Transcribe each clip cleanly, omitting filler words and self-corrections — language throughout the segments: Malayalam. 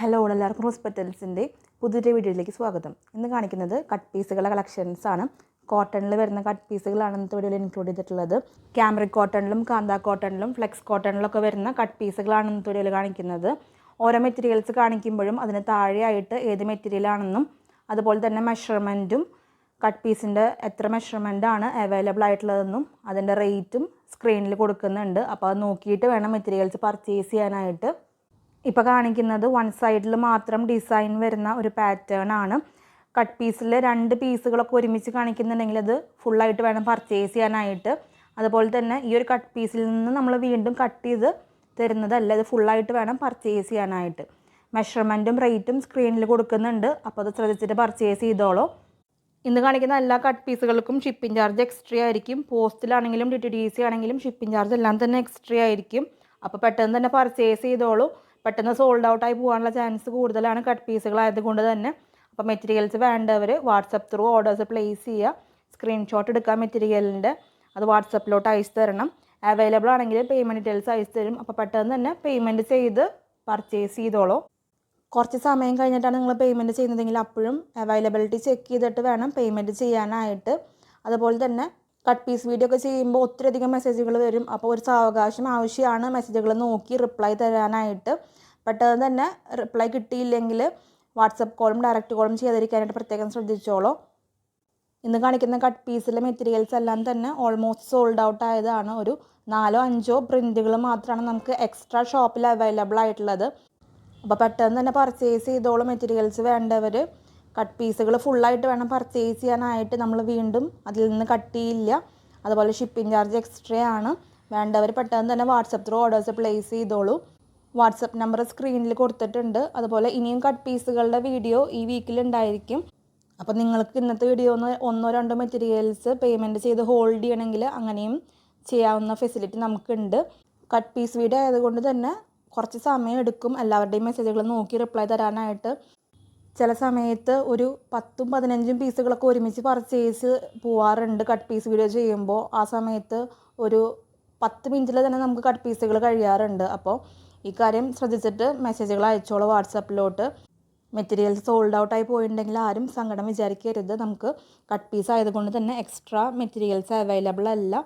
ഹലോ എല്ലാവർക്കും ഹോസ്പിറ്റൽസിൻ്റെ പുതിയൊരു വീഡിയോയിലേക്ക് സ്വാഗതം. ഇന്ന് കാണിക്കുന്നത് കട്ട് പീസുകളുടെ കളക്ഷൻസ് ആണ്. കോട്ടണിൽ വരുന്ന കട്ട് പീസുകളാണ് ഇന്നത്തെ വീഡിയോയിൽ ഇൻക്ലൂഡ് ചെയ്തിട്ടുള്ളത്. ക്യാമ്രിക് കോട്ടണിലും കാന്ത കോട്ടണിലും ഫ്ലെക്സ് കോട്ടണിലൊക്കെ വരുന്ന കട്ട് പീസുകളാണ് ഇന്നത്തെ വീഡിയോയിൽ കാണിക്കുന്നത്. ഓരോ മെറ്റീരിയൽസ് കാണിക്കുമ്പോഴും അതിന് താഴെയായിട്ട് ഏത് മെറ്റീരിയലാണെന്നും അതുപോലെ തന്നെ മെഷർമെൻറ്റും കട്ട് പീസിൻ്റെ എത്ര മെഷർമെൻറ്റാണ് അവൈലബിൾ ആയിട്ടുള്ളതെന്നും അതിൻ്റെ റേറ്റും സ്ക്രീനിൽ കൊടുക്കുന്നുണ്ട്. അപ്പോൾ അത് നോക്കിയിട്ട് വേണം മെറ്റീരിയൽസ് പർച്ചേസ് ചെയ്യാനായിട്ട്. ഇപ്പോൾ കാണിക്കുന്നത് വൺ സൈഡിൽ മാത്രം ഡിസൈൻ വരുന്ന ഒരു പാറ്റേൺ ആണ്. കട്ട് പീസിൽ 2 പീസുകളൊക്കെ ഒരുമിച്ച് കാണിക്കുന്നുണ്ടെങ്കിൽ അത് ഫുള്ളായിട്ട് വേണം പർച്ചേസ് ചെയ്യാനായിട്ട്. അതുപോലെ തന്നെ ഈ ഒരു കട്ട് പീസിൽ നിന്ന് നമ്മൾ വീണ്ടും കട്ട് ചെയ്ത് തരുന്നതല്ല, ഇത് ഫുള്ളായിട്ട് വേണം പർച്ചേസ് ചെയ്യാനായിട്ട്. മെഷർമെൻറ്റും റേറ്റും സ്ക്രീനിൽ കൊടുക്കുന്നുണ്ട്, അപ്പോൾ അത് ശ്രദ്ധിച്ചിട്ട് പർച്ചേസ് ചെയ്തോളൂ. ഇന്ന് കാണിക്കുന്ന എല്ലാ കട്ട് പീസുകൾക്കും ഷിപ്പിംഗ് ചാർജ് എക്സ്ട്രാ ആയിരിക്കും. പോസ്റ്റിലാണെങ്കിലും DTDC ആണെങ്കിലും ഷിപ്പിംഗ് ചാർജ് എല്ലാം തന്നെ എക്സ്ട്രാ ആയിരിക്കും. അപ്പോൾ പെട്ടെന്ന് തന്നെ പർച്ചേസ് ചെയ്തോളൂ. പെട്ടെന്ന് സോൾഡ് ഔട്ടായി പോകാനുള്ള ചാൻസ് കൂടുതലാണ് കട്ട് പീസുകളായതുകൊണ്ട് തന്നെ. അപ്പോൾ മെറ്റീരിയൽസ് വേണ്ടവർ വാട്സപ്പ് ത്രൂ ഓർഡേഴ്സ് പ്ലേസ് ചെയ്യുക. സ്ക്രീൻഷോട്ട് എടുക്കുക മെറ്റീരിയലിൻ്റെ, അത് വാട്സപ്പിലോട്ട് അയച്ചു തരണം. അവൈലബിൾ ആണെങ്കിൽ പേയ്മെൻറ്റ് ഡീറ്റെയിൽസ് അയച്ചു തരും. അപ്പോൾ പെട്ടെന്ന് തന്നെ പേയ്മെൻറ്റ് ചെയ്ത് പർച്ചേസ് ചെയ്തോളൂ. കുറച്ച് സമയം കഴിഞ്ഞിട്ടാണ് നിങ്ങൾ പേയ്മെൻറ്റ് ചെയ്യുന്നതെങ്കിൽ അപ്പോഴും അവൈലബിലിറ്റി ചെക്ക് ചെയ്തിട്ട് വേണം പേയ്മെൻറ്റ് ചെയ്യാനായിട്ട്. അതുപോലെ തന്നെ കട്ട് പീസ് വീഡിയോ ഒക്കെ ചെയ്യുമ്പോൾ ഒത്തിരിയധികം മെസ്സേജുകൾ വരും. അപ്പോൾ ഒരു സാവകാശം ആവശ്യമാണ് മെസ്സേജുകൾ നോക്കി റിപ്ലൈ തരാനായിട്ട്. പെട്ടെന്ന് തന്നെ റിപ്ലൈ കിട്ടിയില്ലെങ്കിൽ വാട്സപ്പ് കോളും ഡയറക്റ്റ് കോളും ചെയ്യാതിരിക്കാനായിട്ട് പ്രത്യേകം ശ്രദ്ധിച്ചോളൂ. ഇന്ന് കാണിക്കുന്ന കട്ട് പീസിലെ മെറ്റീരിയൽസ് എല്ലാം തന്നെ ഓൾമോസ്റ്റ് സോൾഡ് ഔട്ട് ആയതാണ്. ഒരു 4-5 പ്രിൻറ്റുകൾ മാത്രമാണ് നമുക്ക് എക്സ്ട്രാ ഷോപ്പിൽ അവൈലബിൾ ആയിട്ടുള്ളത്. അപ്പോൾ പെട്ടെന്ന് തന്നെ പർച്ചേസ് ചെയ്തോളൂ. മെറ്റീരിയൽസ് വേണ്ടവർ കട്ട് പീസുകൾ ഫുള്ളായിട്ട് വേണം പർച്ചേസ് ചെയ്യാനായിട്ട്. നമ്മൾ വീണ്ടും അതിൽ നിന്ന് കട്ട് ചെയ്യില്ല. അതുപോലെ ഷിപ്പിംഗ് ചാർജ് എക്സ്ട്രാ ആണ്. വേണ്ടവർ പെട്ടെന്ന് തന്നെ വാട്സപ്പ് ത്രൂ ഓർഡേഴ്സ് പ്ലേസ് ചെയ്തോളൂ. വാട്സപ്പ് നമ്പർ സ്ക്രീനിൽ കൊടുത്തിട്ടുണ്ട്. അതുപോലെ ഇനിയും കട്ട് പീസുകളുടെ വീഡിയോ ഈ വീക്കിൽ ഉണ്ടായിരിക്കും. അപ്പോൾ നിങ്ങൾക്ക് ഇന്നത്തെ വീഡിയോ 1-2 മെറ്റീരിയൽസ് പേയ്മെൻറ്റ് ചെയ്ത് ഹോൾഡ് ചെയ്യണമെങ്കിൽ അങ്ങനെയും ചെയ്യാവുന്ന ഫെസിലിറ്റി നമുക്കുണ്ട്. കട്ട് പീസ് വീഡിയോ ആയതുകൊണ്ട് തന്നെ കുറച്ച് സമയം എടുക്കും എല്ലാവരുടെയും മെസ്സേജുകൾ നോക്കി റിപ്ലൈ തരാനായിട്ട്. ചില സമയത്ത് ഒരു 10-15 പീസുകളൊക്കെ ഒരുമിച്ച് പർച്ചേസ് പോവാറുണ്ട് കട്ട് പീസ് വീഡിയോ ചെയ്യുമ്പോൾ. ആ സമയത്ത് ഒരു 10 മിനിറ്റിൽ തന്നെ നമുക്ക് കട്ട് പീസുകൾ കഴിയാറുണ്ട്. അപ്പോൾ ഈ കാര്യം ശ്രദ്ധിച്ചിട്ട് മെസ്സേജുകൾ അയച്ചോളൂ വാട്സപ്പിലോട്ട്. മെറ്റീരിയൽസ് സോൾഡ് ഔട്ടായി പോയിട്ടുണ്ടെങ്കിൽ ആരും സങ്കടം വിചാരിക്കരുത്. നമുക്ക് കട്ട് പീസ് ആയതുകൊണ്ട് തന്നെ എക്സ്ട്രാ മെറ്റീരിയൽസ് അവൈലബിൾ അല്ല.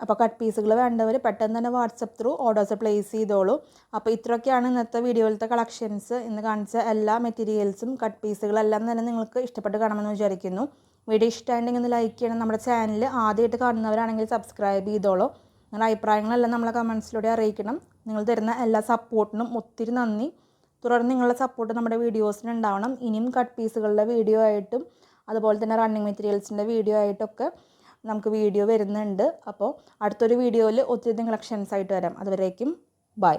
അപ്പോൾ കട്ട് പീസുകൾ വേണ്ടവർ പെട്ടെന്ന് തന്നെ വാട്സപ്പ് ത്രൂ ഓർഡേഴ്സ് പ്ലേസ് ചെയ്തോളൂ. അപ്പോൾ ഇത്രയൊക്കെയാണ് ഇന്നത്തെ വീഡിയോയിലത്തെ കളക്ഷൻസ്. ഇന്ന് കാണിച്ച എല്ലാ മെറ്റീരിയൽസും കട്ട് പീസുകളെല്ലാം തന്നെ നിങ്ങൾക്ക് ഇഷ്ടപ്പെട്ട് കാണുമെന്ന് വിചാരിക്കുന്നു. വീഡിയോ ഇഷ്ടമായിട്ടുണ്ടെങ്കിൽ ഒന്ന് ലൈക്ക് ചെയ്യണം. നമ്മുടെ ചാനൽ ആദ്യമായിട്ട് കാണുന്നവരാണെങ്കിൽ സബ്സ്ക്രൈബ് ചെയ്തോളൂ. നിങ്ങളുടെ അഭിപ്രായങ്ങളെല്ലാം നമ്മളെ കമൻസിലൂടെ അറിയിക്കണം. നിങ്ങൾ തരുന്ന എല്ലാ സപ്പോർട്ടിനും ഒത്തിരി നന്ദി. തുടർന്ന് നിങ്ങളുടെ സപ്പോർട്ട് നമ്മുടെ വീഡിയോസിന് ഉണ്ടാവണം. ഇനിയും കട്ട് പീസുകളുടെ വീഡിയോ ആയിട്ടും അതുപോലെ തന്നെ റണ്ണിങ് മെറ്റീരിയൽസിൻ്റെ വീഡിയോ ആയിട്ടൊക്കെ നമുക്ക് വീഡിയോ വരുന്നുണ്ട്. അപ്പോൾ അടുത്തൊരു വീഡിയോയിൽ ഒത്തിരി കളക്ഷൻസ് ആയിട്ട് വരാം. അതുവരേക്കും ബൈ.